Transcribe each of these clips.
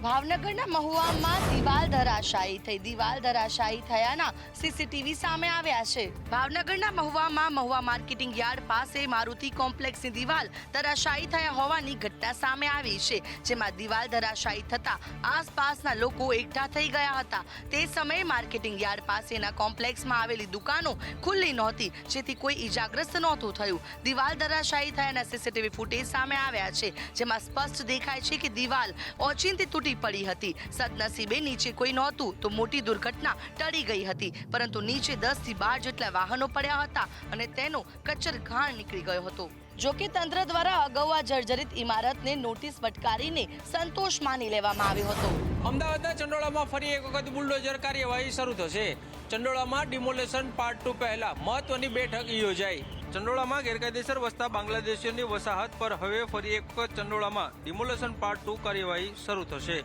ભાવનગરના મહુવામાં દિવાલ ધરાશાયી થઈ. દિવાલ ધરાશાયી થયાના સીસીટીવી સામે આવ્યા છે. ભાવનગરના મહુવામાં મહુવા માર્કેટિંગ યાર્ડ પાસે મારુતિ કોમ્પ્લેક્સની દિવાલ ધરાશાયી થયા હોવાની ઘટના સામે આવી છે, જેમાં દિવાલ ધરાશાયી થતા આસપાસના લોકો એકઠા થઈ ગયા હતા. તે સમયે માર્કેટિંગ યાર્ડ પાસેના કોમ્પ્લેક્સમાં આવેલી દુકાનો ખુલ્લી નહોતી, જેથી કોઈ ઈજાગ્રસ્ત નહોતું થયું. દિવાલ ધરાશાયી થયાના સીસીટીવી ફૂટેજ સામે આવ્યા છે, જેમાં સ્પષ્ટ દેખાય છે કે દિવાલ ઓચિંતી તૂટી પડી હતી. સદનસીબે નીચે કોઈ નહોતું તો મોટી દુર્ઘટના ટળી ગઈ હતી, પરંતુ નીચે 10 થી 12 જેટલા વાહનો પડ્યા હતા અને તેનો કચરઘાણ નીકળી ગયો હતો. જોકે તંત્ર દ્વારા અગાઉ આ જર્જરિત ઇમારતને નોટિસ ફટકારીને સંતોષ માની લેવામાં આવ્યો હતો. અમદાવાદના ચંડોળામાં ફરી એક વખત બુલડોઝર કાર્યવાહી શરૂ થશે. ચંડોળામાં ડિમોલેશન પાર્ટ 2 પહેલા મહત્વની બેઠક યોજાઈ. ચંડોળામાં ગેરકાયદેસર વસતા બાંગ્લાદેશીઓની વસાહત પર હવે ફરી એક વખત ચંડોળામાં ડિમોલેશન પાર્ટ 2 કાર્યવાહી શરૂ થશે.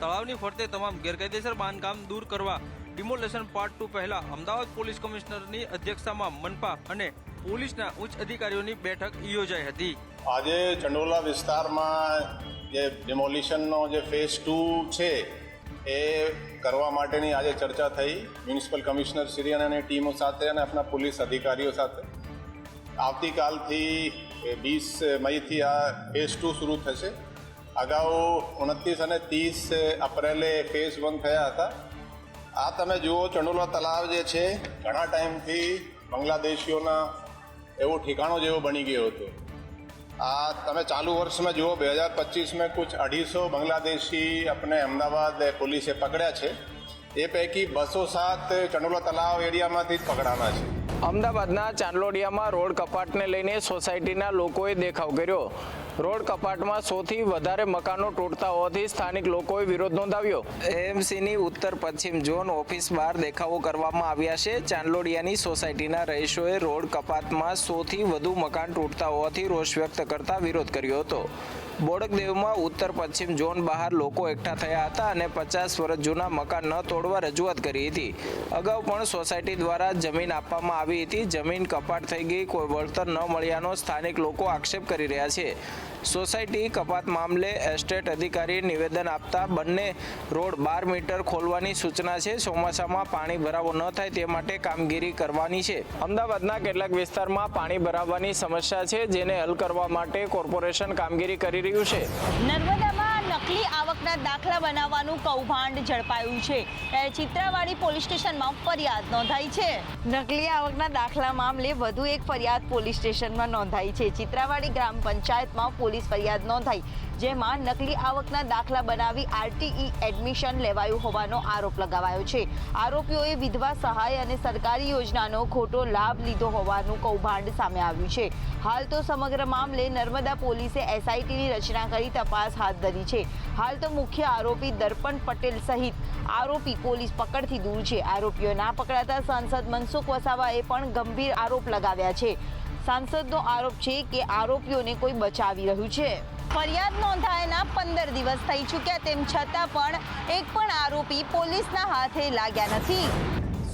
તળાવની ફરતે તમામ ગેરકાયદેસર બાંધકામ દૂર કરવા ડિમોલેશન પાર્ટ 2 પહેલા અમદાવાદ પોલીસ કમિશનરની અધ્યક્ષતામાં મનપા અને પોલીસના ઉચ્ચ અધિકારીઓની બેઠક યોજાઈ હતી. આજે ચંડોલા વિસ્તારમાં જે ડિમોલિશનનો જે ફેઝ 2 છે એ કરવા માટેની આજે ચર્ચા થઈ મ્યુનિસિપલ કમિશનર શ્રી અને ટીમો સાથે અને આપણા પોલીસ અધિકારીઓ સાથે. આવતીકાલથી 20 મઈથી આ ફેઝ 2 શરૂ થશે. અગાઉ 29 અને 30 એપ્રિલે ફેઝ 1 થયા હતા. આ તમે જુઓ, ચંડોલા તળાવ જે છે ઘણા ટાઈમથી બાંગ્લાદેશીઓના એવો ઠેકાણો જેવો બની ગયો હતો. આ તમે ચાલુ વર્ષમાં જુઓ 2025 में कुछ 250 बांग्लादेशी अपने अहमदाबाद पुलिसे पकड़ा है. એ પૈકી 207 ચંડોલા તળાવ એરિયામાંથી જ પકડાના છે. અમદાવાદના ચાંદલોડિયામાં રોડ કપાટને લઈને સોસાયટીના લોકોએ દેખાવ કર્યો. રોડ કપાટમાં 100થી વધારે મકાનો તૂટતા હોવાથી સ્થાનિક લોકોએ વિરોધ નોંધાવ્યો. એએમસીની ઉત્તર પશ્ચિમ ઝોન ઓફિસ બહાર દેખાવો કરવામાં આવ્યા છે. ચાંદલોડિયાની સોસાયટીના રહીશોએ રોડ કપાટમાં 100થી વધુ મકાન તૂટતા હોવાથી રોષ વ્યક્ત કરતા વિરોધ કર્યો હતો. બોડકદેવમાં ઉત્તર પશ્ચિમ ઝોન બહાર લોકો એકઠા થયા હતા અને 50 વર્ષ જૂના મકાન ન તોડવા રજૂઆત કરી હતી. અગાઉ પણ સોસાયટી દ્વારા જમીન આપવામાં આવી હતી. જમીન કપાટ થઈ ગઈ, કોઈ વળતર ન મળ્યાનો સ્થાનિક લોકો આક્ષેપ કરી રહ્યા છે. સોસાયટી કપાત મામલે એસ્ટેટ અધિકારીએ નિવેદન આપતા બંને રોડ 12 મીટર ખોલવાની સૂચના છે. ચોમાસામાં પાણી ભરાવો ન થાય તે માટે કામગીરી કરવાની છે. અમદાવાદના કેટલાક વિસ્તારમાં પાણી ભરાવાની સમસ્યા છે, જેને હલ કરવા માટે કોર્પોરેશન કામગીરી કરી રહ્યું છે. નર્મદામાં નકલી આવકના દાખલા બનાવવાનું કૌભાંડ ઝડપાયું છે. ચિત્રાવાડી પોલીસ સ્ટેશનમાં ફરિયાદ નોંધાઈ છે. નકલી આવકના દાખલા મામલે વધુ એક ફરિયાદ પોલીસ સ્ટેશનમાં નોંધાઈ છે. ચિત્રાવાડી ગ્રામ પંચાયતમાં પોલીસ ફરિયાદ નોંધાઈ, જેમાં નકલી આવકના દાખલા બનાવી આરટીઈ એડમિશન લેવાયું હોવાનો આરોપ લગાવાયો છે. આરોપીઓએ વિધવા સહાય અને સરકારી યોજનાનો ખોટો લાભ લીધો હોવાનું કૌભાંડ સામે આવ્યું છે. હાલ તો સમગ્ર મામલે નર્મદા પોલીસે એસઆઈટીની રચના કરી તપાસ હાથ ધરી છે. હાલ તો મુખ્ય આરોપી દર્પણ પટેલ સહિત આરોપી પોલીસ પકડથી દૂર છે. આરોપીઓ ના પકડાતા સાંસદ મનસુખ વસાવાએ પણ ગંભીર આરોપ લગાવ્યા છે. સાંસદનો આરોપ છે કે આરોપીઓને કોઈ બચાવી રહ્યું છે. ફરિયાદ નોંધાયાના 15 દિવસ થઈ ચૂક્યા, તેમ છતાં પણ એક પણ આરોપી પોલીસના હાથે લાગ્યા નથી.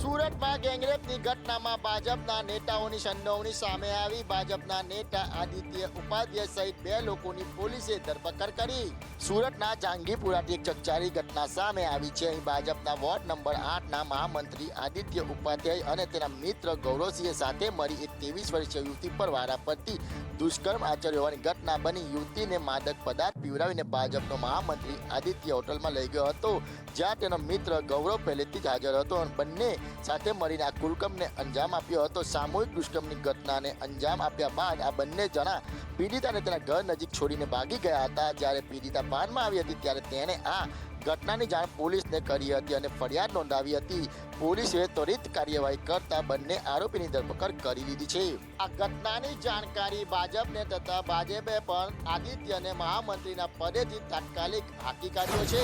સુરતમાં ગેંગરેપની ઘટનામાં ભાજપના નેતાઓની સંડોવણી સામે આવી. ભાજપના નેતા આદિત્ય ઉપાધ્યાય સહિત 2 લોકોની પોલીસે ધરપકડ કરી. સુરતના જહાંગીરપુરાથી એક ચકચારી ઘટના સામે આવી છે. અહીં ભાજપના વોર્ડ નંબર 8ના મહામંત્રી આદિત્ય ઉપાધ્યાય અને તેના મિત્ર ગૌરવસિંહે સાથે મળી એક 23 વર્ષીય યુવતી પર વારાફરતી દુષ્કર્મ આચર્યો હોવાની ઘટના બની. યુવતીને માદક પદાર્થ પીવડાવીને ભાજપનો મહામંત્રી આદિત્ય હોટલમાં લઈ ગયો હતો, જ્યાં તેનો મિત્ર ગૌરવ પહેલેથી જ હાજર હતો અને બંને સાથે મળીને આ કુકર્મને અંજામ આપ્યો હતો. સામૂહિક દુષ્કર્મની ઘટનાને અંજામ આપ્યા બાદ આ બંને જણા પીડિતાને તેના ઘર નજીક છોડીને ભાગી ગયા હતા. જ્યારે પીડિતા ભાનમાં આવી હતી ત્યારે તેણે આ ઘટનાની જાણ પોલીસને કરી હતી અને ફરિયાદ નોંધાવી હતી. પોલીસે ત્વરિત કાર્યવાહી કરતા બંને આરોપીની ધરપકડ કરી લીધી છે. આ ઘટનાની જાણકારી ભાજપને થતા ભાજપે પણ આદિત્યને મહામંત્રીના પદેથી તાત્કાલિક હાંકી કાઢ્યો છે.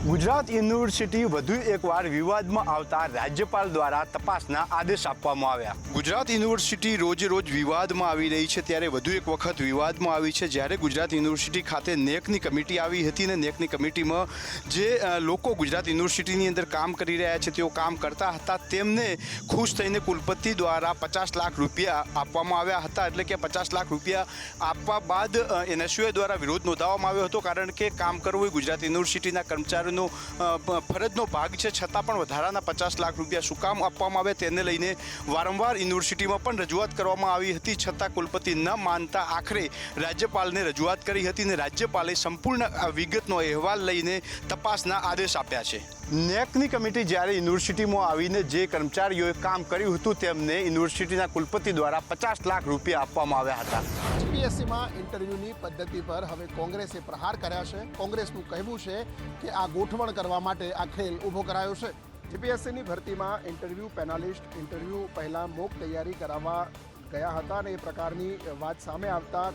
ગુજરાત યુનિવર્સિટી વધુ એકવાર વિવાદમાં આવતા રાજ્યપાલ દ્વારા તપાસના આદેશ આપવામાં આવ્યા. ગુજરાત યુનિવર્સિટી રોજે રોજ વિવાદમાં આવી રહી છે, ત્યારે વધુ એક વખત વિવાદમાં આવી છે. જ્યારે ગુજરાત યુનિવર્સિટી ખાતે નેકની કમિટી આવી હતી અને નેકની કમિટીમાં જે જે લોકો ગુજરાત યુનિવર્સિટીની અંદર કામ કરી રહ્યા છે તેઓ કામ કરતા હતા તેમને ખુશ થઈને કુલપતિ દ્વારા 50 લાખ રૂપિયા આપવામાં આવ્યા હતા. એટલે કે 50 લાખ રૂપિયા આપવા બાદ એનએસયુઆઈ દ્વારા વિરોધ નોંધાવવામાં આવ્યો હતો, કારણ કે કામ કરવું એ ગુજરાત યુનિવર્સિટીના કર્મચારીઓનો ફરજનો ભાગ છે. છતાં પણ વધારાના 50 લાખ રૂપિયા શું કામ આપવામાં આવે તેને લઈને વારંવાર યુનિવર્સિટીમાં પણ રજૂઆત કરવામાં આવી હતી. છતાં કુલપતિ ન માનતા આખરે રાજ્યપાલને રજૂઆત કરી હતી અને રાજ્યપાલે સંપૂર્ણ વિગતનો અહેવાલ લઈને તપાસના આદેશ આપ્યા છે. નેકની કમિટી જ્યારે યુનિવર્સિટીમાં આવીને જે કર્મચારીઓએ કામ કર્યું હતું તેમને યુનિવર્સિટીના કુલપતિ દ્વારા 50 લાખ રૂપિયા આપવામાં આવ્યા હતા. જીપીએસસીમાં ઇન્ટરવ્યૂની પદ્ધતિ પર હવે કોંગ્રેસે પ્રહાર કર્યા છે. કોંગ્રેસનું કહેવું છે કે આ ગોઠવણ કરવા માટે આ ખેલ ઊભો કરાયો છે. જીપીએસસીની ભરતીમાં ઇન્ટરવ્યૂ પેનાલિસ્ટ ઇન્ટરવ્યૂ પહેલાં મોક તૈયારી કરાવવા ગયા હતા અને એ પ્રકારની વાત સામે આવતા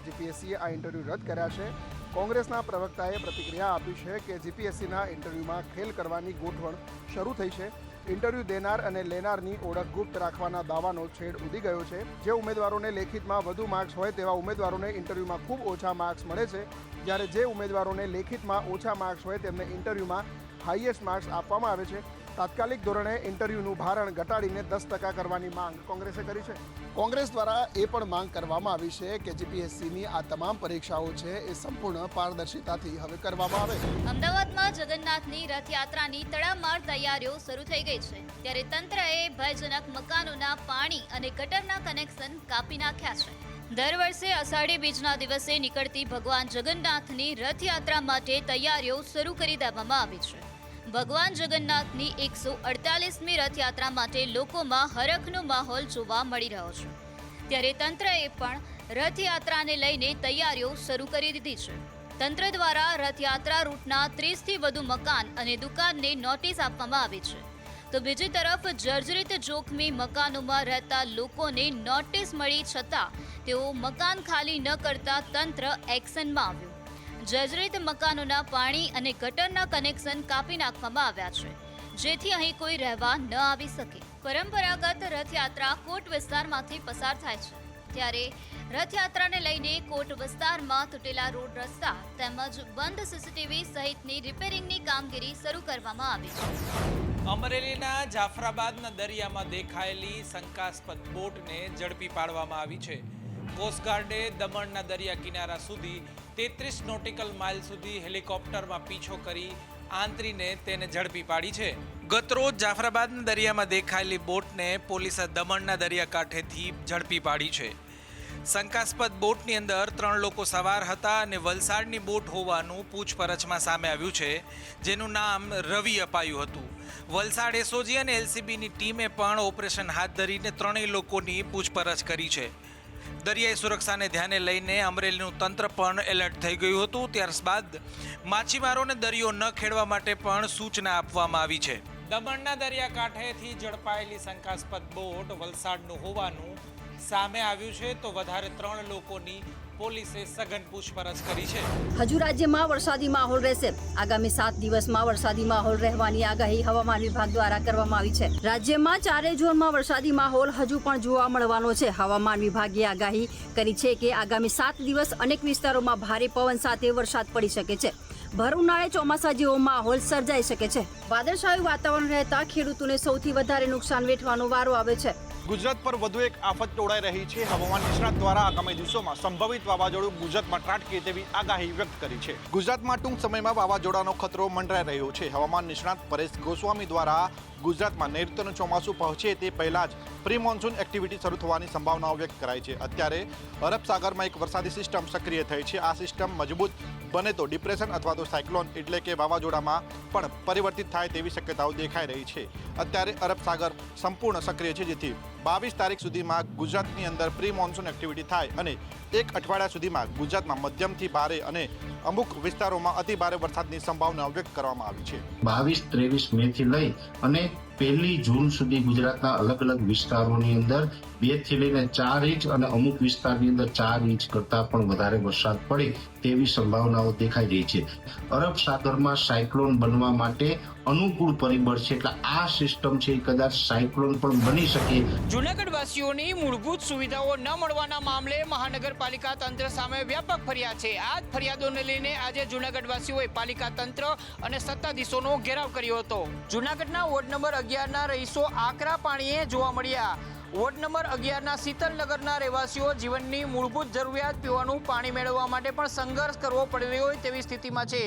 જીપીએસસીએ આ ઇન્ટરવ્યૂ રદ કર્યા છે. કોંગ્રેસના પ્રવક્તાએ પ્રતિક્રિયા આપી છે કે જીપીએસસીના ઇન્ટરવ્યૂમાં ખેલ કરવાની ગોઠવણ શરૂ થઈ છે. ઇન્ટરવ્યૂ દેનાર અને લેનારની ઓળખ ગુપ્ત રાખવાના દાવાનો છેડ ઉડી ગયો છે. જે ઉમેદવારોને લેખિતમાં વધુ માર્ક્સ હોય તેવા ઉમેદવારોને ઇન્ટરવ્યૂમાં ખૂબ ઓછા માર્ક્સ મળે છે, જ્યારે જે ઉમેદવારોને લેખિતમાં ઓછા માર્ક્સ હોય તેમને ઇન્ટરવ્યૂમાં હાઈએસ્ટ માર્ક્સ આપવામાં આવે છે. તાત્કાલિક ધોરણે ઇન્ટરવ્યૂનું ભારણ ઘટાડીને 10% કરવાની માંગ કોંગ્રેસે કરી છે. કોંગ્રેસ દ્વારા એ પણ માંગ કરવામાં આવી છે કે જીપીએસસીની આ તમામ પરીક્ષાઓ છે એ સંપૂર્ણ પારદર્શિતાથી હવે કરવામાં આવે. અમદાવાદમાં જગન્નાથની રથયાત્રાની તડામાર તૈયારીઓ શરૂ થઈ ગઈ છે, ત્યારે તંત્રએ ભયજનક મકાનોના પાણી અને ગટરના કનેક્શન કાપી નાખ્યા છે. દર વર્ષે અષાઢી બીજના દિવસે નીકળતી ભગવાન જગન્નાથની રથયાત્રા માટે તૈયારીઓ શરૂ કરી દેવામાં આવી છે. ભગવાન જગન્નાથની 148મી રથયાત્રા માટે લોકોમાં હરખનો માહોલ જોવા મળી રહ્યો છે, ત્યારે તંત્રએ પણ રથયાત્રાને લઈને તૈયારીઓ શરૂ કરી દીધી છે. તંત્ર દ્વારા રથયાત્રા રૂટના 30થી વધુ મકાન અને દુકાનને નોટિસ આપવામાં આવી છે. તો બીજી તરફ જર્જરિત જોખમી મકાનોમાં રહેતા લોકોને નોટિસ મળી છતાં તેઓ મકાન ખાલી ન કરતા તંત્ર એક્શનમાં આવ્યું. જર્જરિત મકાનોના પાણી અને ગટરના કનેક્શન કાપી નાખવામાં આવ્યા છે, જેથી અહીં કોઈ રહેવા ન આવી શકે. પરંપરાગત રથયાત્રા કોટ વિસ્તારમાંથી પસાર થાય છે, ત્યારે રથયાત્રાને લઈને કોટ વિસ્તારમાં તૂટેલા રોડ રસ્તા તેમજ બંધ સીસીટીવી સહિતની રિપેરિંગની કામગીરી શરૂ કરવામાં આવી છે. અમરેલીના જાફરાબાદના દરિયામાં દેખાયેલી શંકાસ્પદ બોટને ઝડપી પાડવામાં આવી છે. કોસ્ટગાર્ડે દમણના દરિયા કિનારા સુધી 33 નોટિકલ માઇલ સુધી હેલિકોપ્ટરમાં પીછો કરી આંતરીને તેને ઝડપી પાડી છે. ગતરોજ જાફરાબાદના દરિયામાં દેખાયેલી બોટને પોલીસે દમણના દરિયાકાંઠેથી ઝડપી પાડી છે. શંકાસ્પદ બોટની અંદર 3 લોકો સવાર હતા અને વલસાડની બોટ હોવાનું પૂછપરછમાં સામે આવ્યું છે, જેનું નામ રવિ અપાયું હતું. વલસાડ એસઓજી અને એલસીબીની ટીમે પણ ઓપરેશન હાથ ધરીને 3 લોકોની પૂછપરછ કરી છે. દરિયાઈ સુરક્ષાને ધ્યાને લઈને અમરેલીનું તંત્ર પણ એલર્ટ થઈ ગયું હતું. ત્યારબાદ માછીમારોને દરિયો ન ખેડવા માટે પણ સૂચના આપવામાં આવી છે. દમણના દરિયાકાંઠેથી ઝડપાયેલી શંકાસ્પદ બોટ વલસાડનું હોવાનું સામે આવ્યું છે, તો વધારે 3 લોકોની પોલીસે સઘન પૂછપરછ કરી છે. હજુ રાજ્યમાં વરસાદી માહોલ રહેશે. આગામી 7 દિવસમાં વરસાદી માહોલ રહેવાની આગાહી હવામાન વિભાગ દ્વારા કરવામાં આવી છે. રાજ્યમાં 4 ઝોનમાં વરસાદી માહોલ હજુ પણ જોવા મળવાનો છે. હવામાન વિભાગે આગાહી કરી છે કે આગામી 7 દિવસ અનેક વિસ્તારોમાં ભારે પવન સાથે વરસાદ પડી શકે છે. ભર ઉનાળે ચોમાસા જેવો માહોલ સર્જાઈ શકે છે. વાદળછાયું વાતાવરણ રહેતા ખેડૂતોને સૌથી વધારે નુકસાન વેઠવાનો વારો આવે છે. ગુજરાત પર વધુ એક આફત તોડાઈ રહી છે. હવામાન નિષ્ણાત દ્વારા આગામી દિવસોમાં સંભવિત વાવાઝોડું ગુજરાતમાં ત્રાટકે તેવી આગાહી વ્યક્ત કરી છે. ગુજરાતમાં ટૂંક સમયમાં વાવાઝોડાનો ખતરો મંડરાઈ રહ્યો છે. હવામાન નિષ્ણાત પરેશ ગોસ્વામી દ્વારા ગુજરાતમાં નૈઋત્યનું ચોમાસું પહોંચે તે પહેલા જ પ્રી મોન્સૂન એક્ટિવિટી શરૂ થવાની સંભાવનાઓ વ્યક્ત કરાઈ છે. અત્યારે અરબ સાગરમાં એક વરસાદી સિસ્ટમ સક્રિય થઈ છે. આ સિસ્ટમ મજબૂત બને તો ડિપ્રેશન અથવા તો સાયક્લોન એટલે કે વાવાઝોડામાં પણ પરિવર્તિત થાય તેવી શક્યતાઓ દેખાઈ રહી છે. અત્યારે અરબ સાગર સંપૂર્ણ સક્રિય છે, જેથી 22 તારીખ સુધીમાં ગુજરાતની અંદર પ્રી મોન્સૂન એક્ટિવિટી થાય અને 1 અઠવાડિયા સુધીમાં ગુજરાતમાં મધ્યમથી ભારે અને અમુક વિસ્તારોમાં અતિ ભારે વરસાદની સંભાવના વ્યક્ત કરવામાં આવી છે. 22-23 મે થી લઈ અને 1 જૂન સુધી ગુજરાતના અલગ અલગ વિસ્તારોની અંદર 2 થી લઈને 4 ઇંચ અને અમુક વિસ્તારની અંદર 4 ઇંચ કરતાં પણ વધારે વરસાદ પડે તેવી સંભાવનાઓ દેખાઈ રહી છે. અરબ સાગરમાં સાયક્લોન બનવા માટે અનુકૂળ પરિબળ છે, એટલે આ સિસ્ટમ છે કદાચ સાયક્લોન પણ બની શકે. જૂનાગઢ વાસીઓની મૂળભૂત સુવિધાઓ ન મળવાના મામલે મહાનગરપાલિકા તંત્ર સામે વ્યાપક ફરિયાદ છે. આ જ ફરિયાદોને લઈને આજે જૂનાગઢ વાસીઓએ પાલિકા તંત્ર અને સત્તાધીશોનો ઘેરાવ કર્યો હતો. જૂનાગઢના વોર્ડ નંબર 11ના રહીશો આકરા પાણીએ જોવા મળ્યા. વોર્ડ નંબર 11ના શીતલનગરના રહેવાસીઓ જીવનની મૂળભૂત જરૂરિયાત પીવાનું પાણી મેળવવા માટે પણ સંઘર્ષ કરવો પડી રહ્યો હોય તેવી સ્થિતિમાં છે.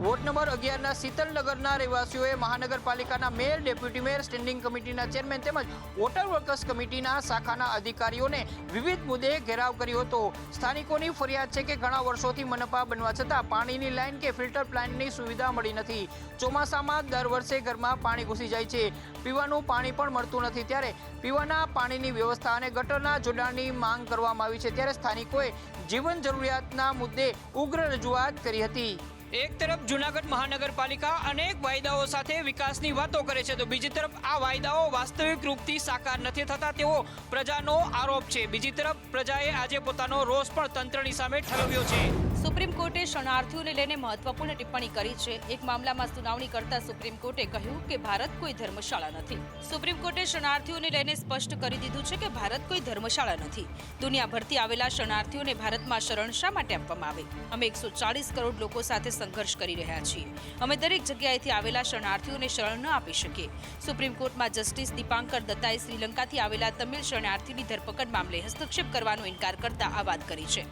વોર્ડ નંબર 11ના શીતલનગરના રહેવાસીઓએ મહાનગરપાલિકાના મેયર, ડેપ્યુટી મેયર, સ્ટેન્ડિંગ કમિટીના ચેરમેન તેમજ વોટર વર્કર્સ કમિટીના શાખાના અધિકારીઓને વિવિધ મુદ્દે ઘેરાવ કર્યો હતો. સ્થાનિકોની ફરિયાદ છે કે ઘણા વર્ષોથી મનપા બનવા છતાં પાણીની લાઇન કે ફિલ્ટર પ્લાન્ટની સુવિધા મળી નથી. ચોમાસામાં દર વર્ષે ઘરમાં પાણી ઘૂસી જાય છે. પીવાનું પાણી પણ મળતું નથી. ત્યારે પીવાના પાણીની વ્યવસ્થા અને ગટરના જોડાણની માંગ કરવામાં આવી છે. ત્યારે સ્થાનિકોએ જીવન જરૂરિયાતના મુદ્દે ઉગ્ર રજૂઆત કરી હતી. એક તરફ જૂનાગઢ મહાનગરપાલિકા અનેક વાયદાઓ સાથે વિકાસની વાતો કરે છે, તો બીજી તરફ આ વાયદાઓ વાસ્તવિક રૂપથી સાકાર નથી થતા તેવો પ્રજાનો આરોપ છે. બીજી તરફ પ્રજાએ આજે પોતાનો રોષ પણ તંત્રની સામે ઠલવ્યો છે. સુપ્રીમ કોર્ટે શરણાર્થીઓને લઈને મહત્વપૂર્ણ ટિપ્પણી કરી છે. એક મામલામાં સુનાવણી કરતા સુપ્રીમ કોર્ટે કહ્યું કે ભારત કોઈ ધર્મશાળા નથી. સુપ્રીમ કોર્ટે શરણાર્થીઓને લઈને સ્પષ્ટ કરી દીધું છે કે ભારત કોઈ ધર્મશાળા નથી. દુનિયાભરથી આવેલા શરણાર્થીઓને ભારતમાં શરણ શા માટે આપવામાં આવે? અમે 140 કરોડ લોકો સાથે સંઘર્ષ કરી રહ્યા છીએ. અમે દરેક જગ્યાએથી આવેલા શરણાર્થીઓને શરણ ન આપી શકીએ. સુપ્રીમ કોર્ટમાં જસ્ટિસ દીપાંકર દત્તાએ શ્રીલંકાથી આવેલા તમિલ શરણાર્થીની ધરપકડ મામલે હસ્તક્ષેપ કરવાનો ઇનકાર કરતા આ વાત કરી છે.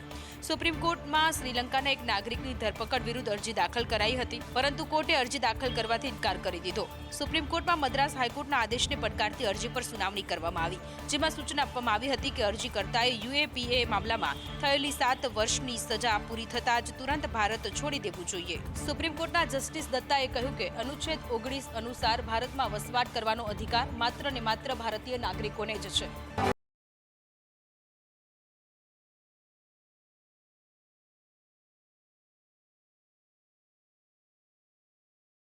સુપ્રીમ કોર્ટમાં શ્રીલંકાના એક નાગરિકની ધરપકડ વિરુદ્ધ અરજી દાખલ કરાઈ હતી, પરંતુ કોર્ટે અરજી દાખલ કરવાથી ઇનકાર કરી દીધો. સુપ્રીમ કોર્ટમાં મદ્રાસ હાઈકોર્ટના આદેશને પડકારતી અરજી પર સુનાવણી કરવામાં આવી, જેમાં સૂચના આપવામાં આવી હતી કે અરજીકર્તાએ યુએપીએ મામલામાં થયેલી 7 વર્ષની સજા પૂરી થતાં જ તુરંત ભારત છોડી દેવું જોઈએ. સુપ્રીમ કોર્ટના જસ્ટિસ દત્તાએ કહ્યું કે અનુચ્છેદ 19 અનુસાર ભારતમાં વસવાટ કરવાનો અધિકાર માત્ર ને માત્ર ભારતીય નાગરિકોને જ છે.